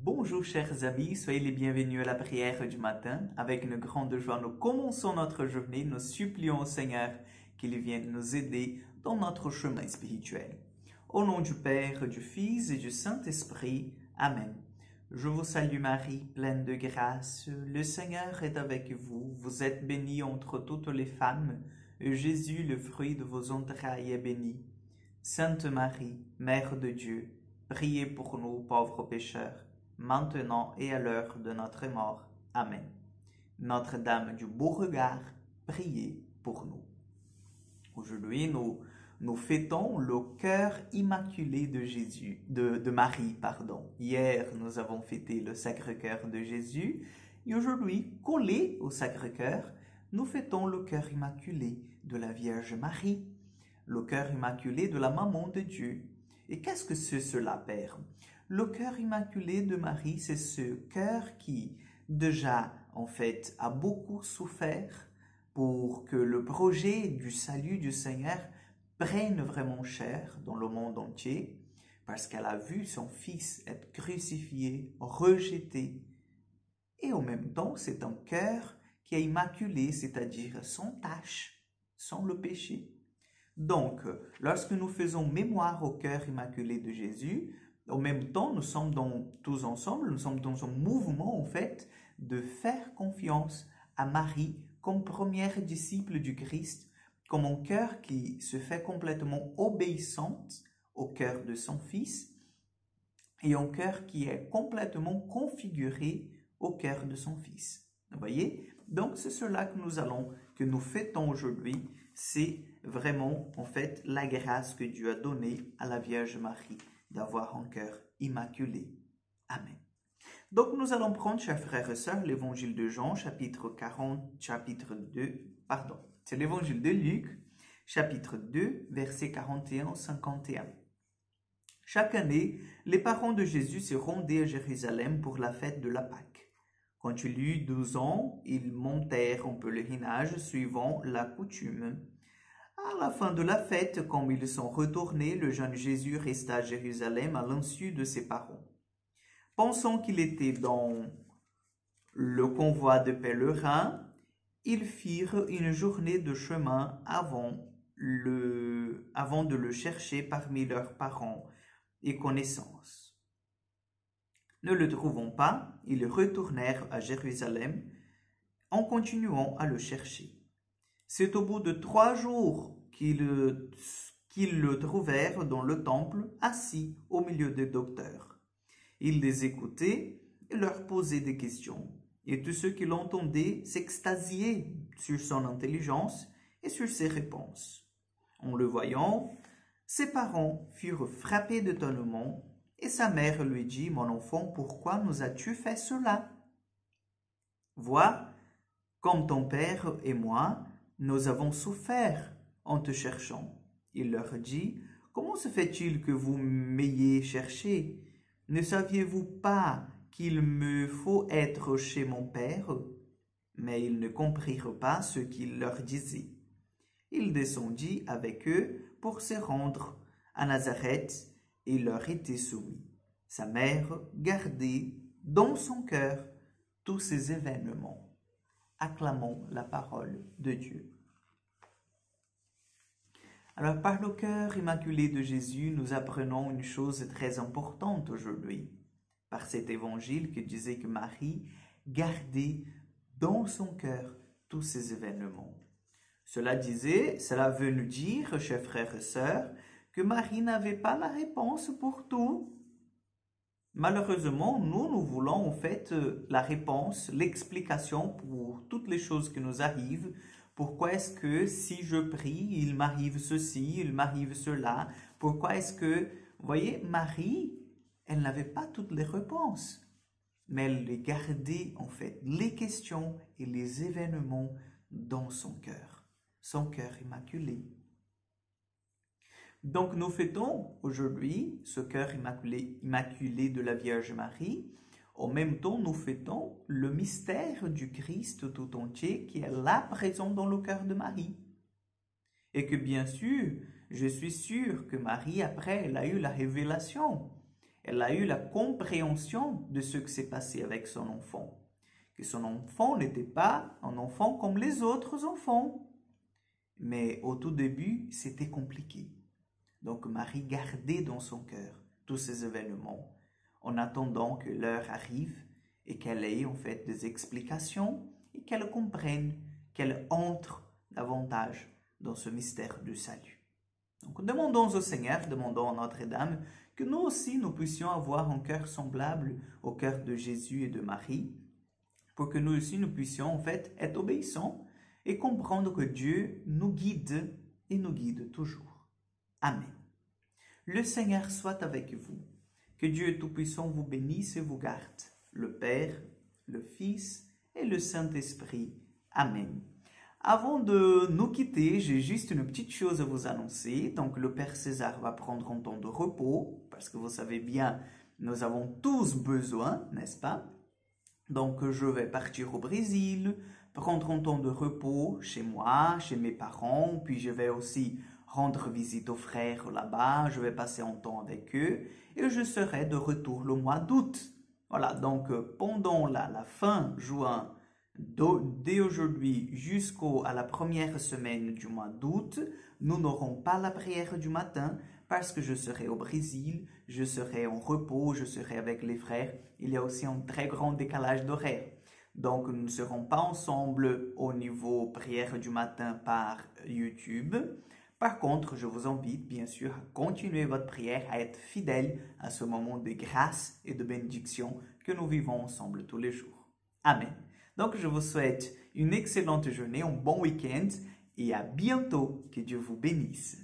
Bonjour chers amis, soyez les bienvenus à la prière du matin. Avec une grande joie, nous commençons notre journée. Nous supplions au Seigneur qu'il vienne nous aider dans notre chemin spirituel. Au nom du Père, du Fils et du Saint-Esprit. Amen. Je vous salue Marie, pleine de grâce. Le Seigneur est avec vous. Vous êtes bénie entre toutes les femmes. Et Jésus, le fruit de vos entrailles, est béni. Sainte Marie, Mère de Dieu, priez pour nous pauvres pécheurs, maintenant et à l'heure de notre mort. Amen. Notre-Dame du Beau-Regard, priez pour nous. Aujourd'hui, nous fêtons le cœur immaculé de Jésus, de Marie, pardon. Hier, nous avons fêté le Sacré-Cœur de Jésus et aujourd'hui, collé au Sacré-Cœur, nous fêtons le cœur immaculé de la Vierge Marie, le cœur immaculé de la Maman de Dieu. Et qu'est-ce que c'est cela, Père? Le cœur immaculé de Marie, c'est ce cœur qui, déjà, en fait, a beaucoup souffert pour que le projet du salut du Seigneur prenne vraiment chair dans le monde entier, parce qu'elle a vu son Fils être crucifié, rejeté. Et en même temps, c'est un cœur qui est immaculé, c'est-à-dire sans tache, sans le péché. Donc, lorsque nous faisons mémoire au cœur immaculé de Jésus, en même temps, nous sommes tous ensemble, nous sommes dans un mouvement, en fait, de faire confiance à Marie comme première disciple du Christ, comme un cœur qui se fait complètement obéissante au cœur de son Fils et un cœur qui est complètement configuré au cœur de son Fils. Vous voyez? Donc, c'est cela que nous fêtons aujourd'hui. C'est vraiment, en fait, la grâce que Dieu a donnée à la Vierge Marie d'avoir un cœur immaculé. Amen. Donc, nous allons prendre, chers frères et sœurs, l'évangile de Jean, c'est l'évangile de Luc, chapitre 2, versets 41 au 51. Chaque année, les parents de Jésus se rendaient à Jérusalem pour la fête de la Pâque. Quand il eut 12 ans, ils montèrent en pèlerinage suivant la coutume. À la fin de la fête, comme ils sont retournés, le jeune Jésus resta à Jérusalem à l'insu de ses parents. Pensant qu'il était dans le convoi de pèlerins, ils firent une journée de chemin avant de le chercher parmi leurs parents et connaissances. Ne le trouvant pas, ils retournèrent à Jérusalem en continuant à le chercher. C'est au bout de 3 jours qu'ils le trouvèrent dans le temple, assis au milieu des docteurs. Il les écoutait et leur posait des questions, et tous ceux qui l'entendaient s'extasiaient sur son intelligence et sur ses réponses. En le voyant, ses parents furent frappés d'étonnement, et sa mère lui dit, « Mon enfant, pourquoi nous as-tu fait cela? Vois, comme ton père et moi, nous avons souffert en te cherchant. » Il leur dit, « Comment se fait-il que vous m'ayez cherché? Ne saviez-vous pas qu'il me faut être chez mon père? » Mais ils ne comprirent pas ce qu'il leur disait. Il descendit avec eux pour se rendre à Nazareth et leur était soumis. Sa mère gardait dans son cœur tous ces événements. Acclamons la parole de Dieu. Alors, par le cœur immaculé de Jésus, nous apprenons une chose très importante aujourd'hui. Par cet évangile qui disait que Marie gardait dans son cœur tous ces événements. Cela veut nous dire, chers frères et sœurs, que Marie n'avait pas la réponse pour tout. Malheureusement, nous voulons en fait la réponse, l'explication pour toutes les choses qui nous arrivent. Pourquoi est-ce que si je prie, il m'arrive ceci, il m'arrive cela? Pourquoi est-ce que, vous voyez, Marie, elle n'avait pas toutes les réponses, mais elle gardait en fait les questions et les événements dans son cœur immaculé. Donc nous fêtons aujourd'hui ce cœur immaculé de la Vierge Marie. En même temps, nous fêtons le mystère du Christ tout entier qui est là présent dans le cœur de Marie. Et que bien sûr, je suis sûr que Marie, après, elle a eu la révélation. Elle a eu la compréhension de ce qui s'est passé avec son enfant. Que son enfant n'était pas un enfant comme les autres enfants. Mais au tout début, c'était compliqué. Donc Marie gardait dans son cœur tous ces événements en attendant que l'heure arrive et qu'elle ait en fait des explications et qu'elle comprenne, qu'elle entre davantage dans ce mystère du salut. Donc demandons au Seigneur, demandons à Notre-Dame que nous aussi nous puissions avoir un cœur semblable au cœur de Jésus et de Marie, pour que nous aussi nous puissions en fait être obéissants et comprendre que Dieu nous guide et nous guide toujours. Amen. Le Seigneur soit avec vous. Que Dieu Tout-Puissant vous bénisse et vous garde. Le Père, le Fils et le Saint-Esprit. Amen. Avant de nous quitter, j'ai juste une petite chose à vous annoncer. Donc, le Père César va prendre un temps de repos, parce que vous savez bien, nous avons tous besoin, n'est-ce pas? Donc, je vais partir au Brésil, prendre un temps de repos chez moi, chez mes parents, puis je vais aussi rendre visite aux frères là-bas, je vais passer un temps avec eux, et je serai de retour le mois d'août. Voilà, donc pendant la fin juin, dès aujourd'hui jusqu'à la première semaine du mois d'août, nous n'aurons pas la prière du matin parce que je serai au Brésil, je serai en repos, je serai avec les frères. Il y a aussi un très grand décalage d'horaire. Donc, nous ne serons pas ensemble au niveau prière du matin par YouTube. Par contre, je vous invite bien sûr à continuer votre prière, à être fidèle à ce moment de grâce et de bénédiction que nous vivons ensemble tous les jours. Amen. Donc, je vous souhaite une excellente journée, un bon week-end et à bientôt. Que Dieu vous bénisse.